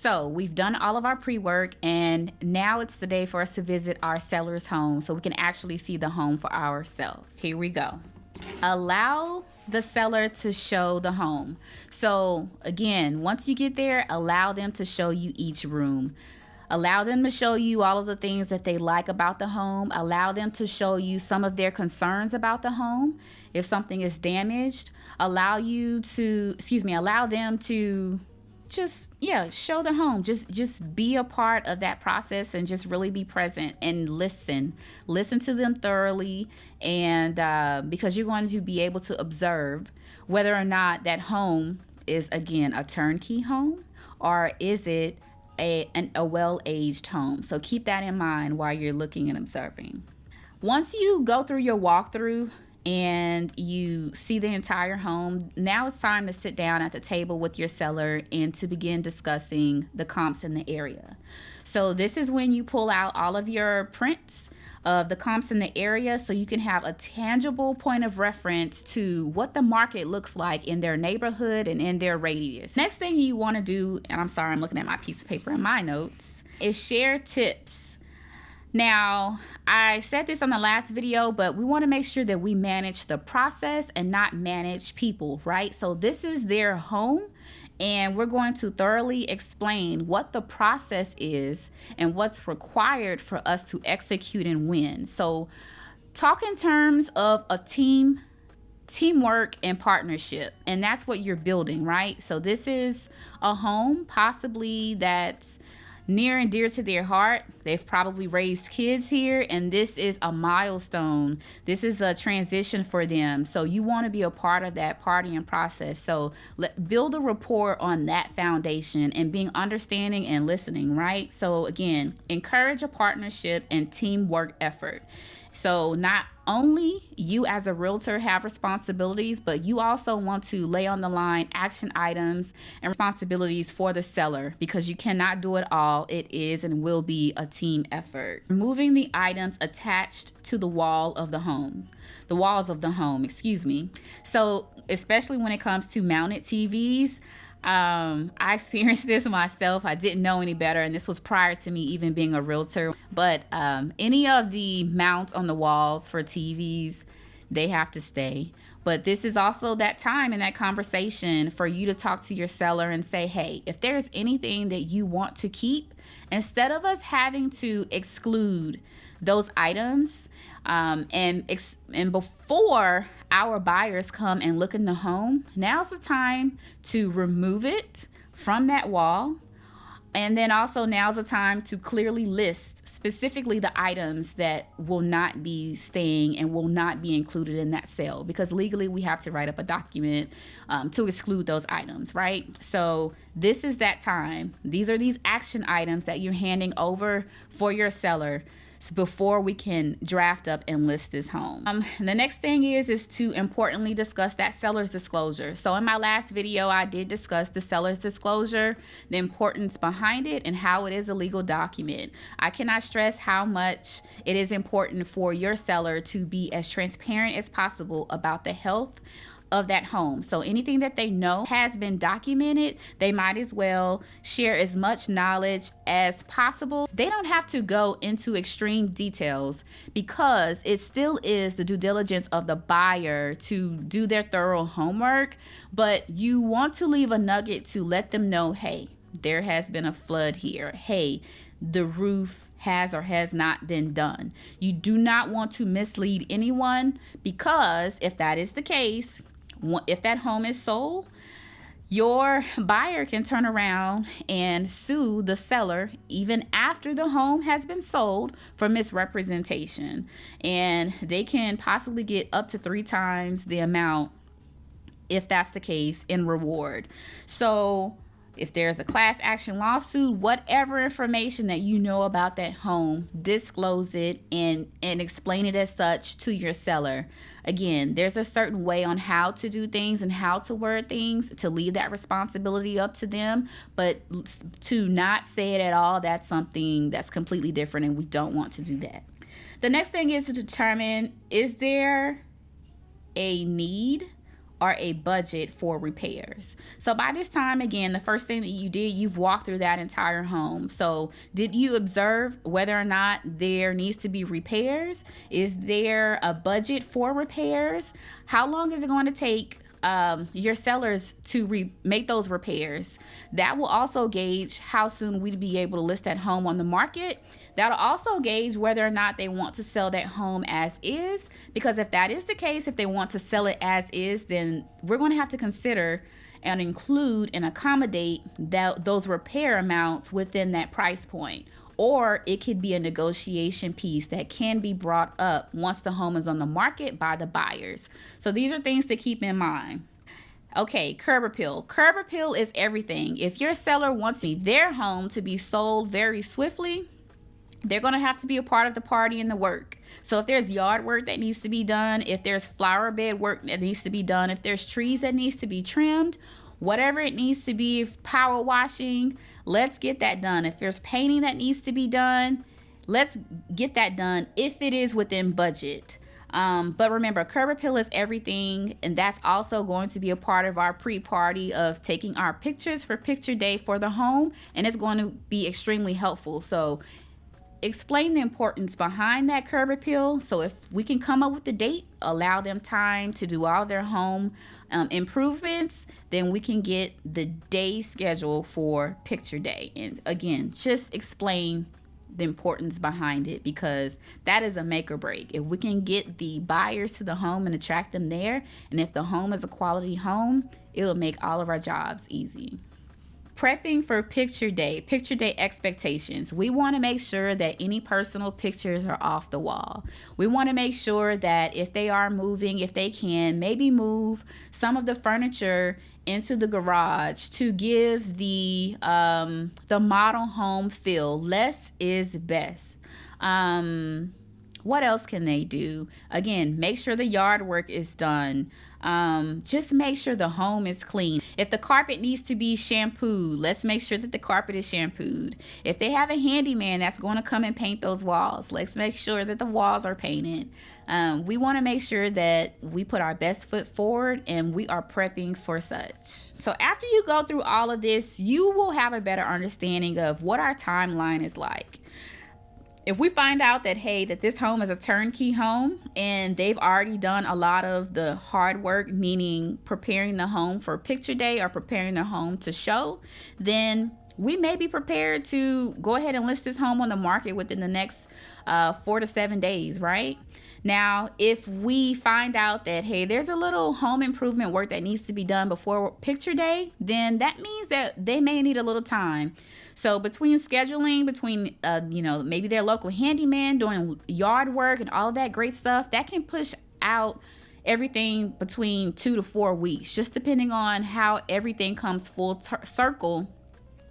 So we've done all of our pre-work, and now it's the day for us to visit our seller's home so we can actually see the home for ourselves. Here we go. Allow the seller to show the home. So again, once you get there, allow them to show you each room. Allow them to show you all of the things that they like about the home. Allow them to show you some of their concerns about the home. If something is damaged, allow them to just show the home. Just be a part of that process and just really be present and listen to them thoroughly. And because you're going to be able to observe whether or not that home is, again, a turnkey home, or is it a well-aged home. So keep that in mind while you're looking and observing. Once you go through your walkthrough and you see the entire home, now it's time to sit down at the table with your seller and to begin discussing the comps in the area. So this is when you pull out all of your prints of the comps in the area so you can have a tangible point of reference to what the market looks like in their neighborhood and in their radius. Next thing you want to do, and I'm sorry, I'm looking at my piece of paper in my notes, is share tips. Now, I said this on the last video, but we want to make sure that we manage the process and not manage people, right? So this is their home, and we're going to thoroughly explain what the process is and what's required for us to execute and win. So talk in terms of a teamwork and partnership, and that's what you're building, right? So this is a home possibly that's near and dear to their heart. They've probably raised kids here, and this is a milestone. This is a transition for them. So you want to be a part of that partying process. So build a rapport on that foundation and being understanding and listening, right? So again, encourage a partnership and teamwork effort. So not only you as a realtor have responsibilities, but you also want to lay on the line action items and responsibilities for the seller, because you cannot do it all. It is and will be a team effort. Removing the items attached to the walls of the home. So especially when it comes to mounted TVs, I experienced this myself. I didn't know any better, and this was prior to me even being a realtor. But any of the mounts on the walls for TVs, they have to stay. But this is also that time in that conversation for you to talk to your seller and say, hey, if there's anything that you want to keep, instead of us having to exclude those items, and before our buyers come and look in the home, now's the time to remove it from that wall. And then also now's the time to clearly list specifically the items that will not be staying and will not be included in that sale, because legally we have to write up a document to exclude those items, right? So this is that time. These are these action items that you're handing over for your seller before we can draft up and list this home. The next thing is to importantly discuss that seller's disclosure. So in my last video, I did discuss the seller's disclosure, the importance behind it, and how it is a legal document. I cannot stress how much it is important for your seller to be as transparent as possible about the health of that home. So anything that they know has been documented, they might as well share as much knowledge as possible. They don't have to go into extreme details, because it still is the due diligence of the buyer to do their thorough homework. But you want to leave a nugget to let them know, hey, there has been a flood here. Hey, the roof has or has not been done. You do not want to mislead anyone, because if that is the case, if that home is sold, your buyer can turn around and sue the seller even after the home has been sold for misrepresentation. And they can possibly get up to 3 times the amount, if that's the case, in reward. So if there's a class action lawsuit, whatever information that you know about that home, disclose it and explain it as such to your seller. Again, there's a certain way on how to do things and how to word things to leave that responsibility up to them, but to not say it at all, that's something that's completely different, and we don't want to do that. The next thing is to determine, is there a need or a budget for repairs. So by this time, again, the first thing that you did, you've walked through that entire home. So did you observe whether or not there needs to be repairs? Is there a budget for repairs? How long is it going to take your sellers to make those repairs? That will also gauge how soon we'd be able to list that home on the market. That'll also gauge whether or not they want to sell that home as is, because if that is the case, if they want to sell it as is, then we're going to have to consider and include and accommodate those repair amounts within that price point. Or it could be a negotiation piece that can be brought up once the home is on the market by the buyers. So these are things to keep in mind. Okay, curb appeal. Curb appeal is everything. If your seller wants their home to be sold very swiftly, they're going to have to be a part of the party and the work. So if there's yard work that needs to be done, if there's flower bed work that needs to be done, if there's trees that needs to be trimmed, whatever it needs to be, power washing, let's get that done. If there's painting that needs to be done, let's get that done if it is within budget. But remember, curb appeal is everything, and that's also going to be a part of our pre-party of taking our pictures for picture day for the home, and it's going to be extremely helpful. So explain the importance behind that curb appeal. So if we can come up with the date, allow them time to do all their home improvements, then we can get the day schedule for picture day. And again, just explain the importance behind it, because that is a make or break. If we can get the buyers to the home and attract them there, and if the home is a quality home, it'll make all of our jobs easy. Prepping for picture day expectations. We want to make sure that any personal pictures are off the wall. We want to make sure that if they are moving, if they can, maybe move some of the furniture into the garage to give the model home feel. Less is best. What else can they do? Again, make sure the yard work is done. Just make sure the home is clean. If the carpet needs to be shampooed, let's make sure that the carpet is shampooed. If they have a handyman that's going to come and paint those walls, let's make sure that the walls are painted. We want to make sure that we put our best foot forward and we are prepping for such. So after you go through all of this, you will have a better understanding of what our timeline is like. If we find out that, hey, that this home is a turnkey home and they've already done a lot of the hard work, meaning preparing the home for picture day or preparing the home to show, then we may be prepared to go ahead and list this home on the market within the next 4 to 7 days, right? Now, if we find out that, hey, there's a little home improvement work that needs to be done before picture day, then that means that they may need a little time. So between scheduling, maybe their local handyman doing yard work and all that great stuff, that can push out everything between 2 to 4 weeks, just depending on how everything comes full circle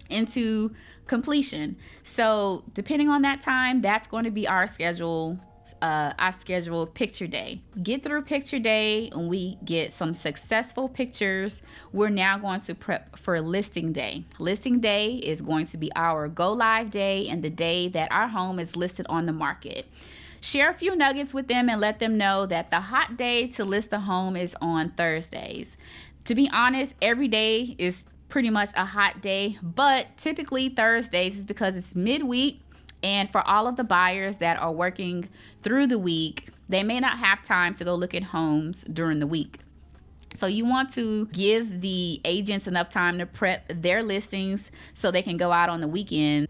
into completion. So depending on that time, that's going to be our schedule. I schedule picture day. Get through picture day and we get some successful pictures. We're now going to prep for listing day. Listing day is going to be our go live day and the day that our home is listed on the market. Share a few nuggets with them and let them know that the hot day to list the home is on Thursdays. To be honest, every day is pretty much a hot day, but typically Thursdays is because it's midweek. And for all of the buyers that are working through the week, they may not have time to go look at homes during the week. So you want to give the agents enough time to prep their listings so they can go out on the weekend.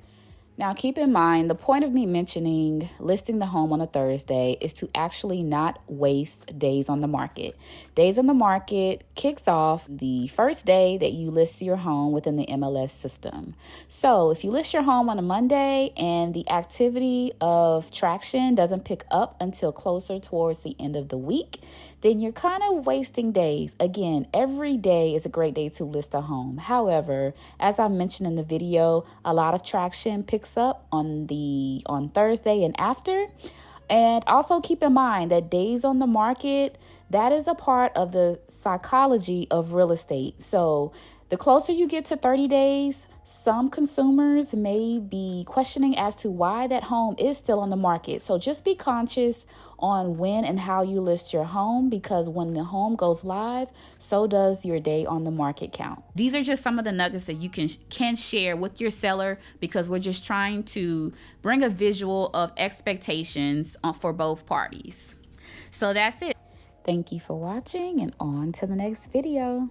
Now, keep in mind, the point of me mentioning listing the home on a Thursday is to actually not waste days on the market. Days on the market kicks off the first day that you list your home within the MLS system. So if you list your home on a Monday and the activity of traction doesn't pick up until closer towards the end of the week, then you're kind of wasting days. Again, every day is a great day to list a home. However, as I mentioned in the video, a lot of traction picks up on Thursday and after. And also keep in mind that days on the market, that is a part of the psychology of real estate. So the closer you get to 30 days, Some consumers may be questioning as to why that home is still on the market. So just be conscious on when and how you list your home, because when the home goes live, so does your day on the market count. These are just some of the nuggets that you can share with your seller, because we're just trying to bring a visual of expectations for both parties. So that's it. Thank you for watching, and on to the next video.